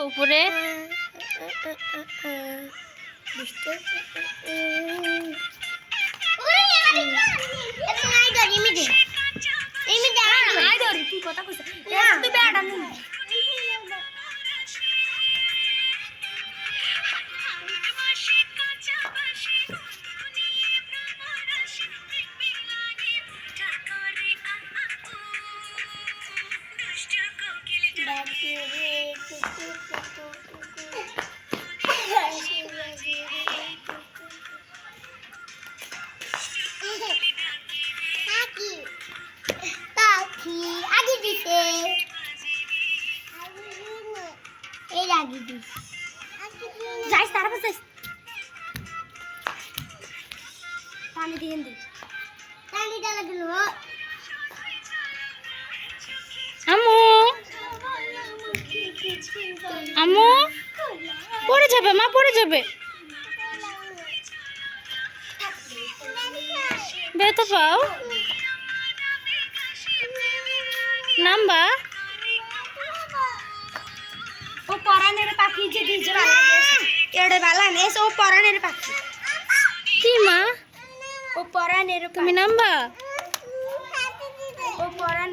উপরে আম্মু আম্মু পড়ে যাবে, মা পড়ে যাবে। বেতো পাও নাম্বা ও পরানের পাখি যে ডিজে वाला এড়ে वाला নে ও পরানের পাখি কি মা ও পরানের তুমি নাম্বা ও পরানের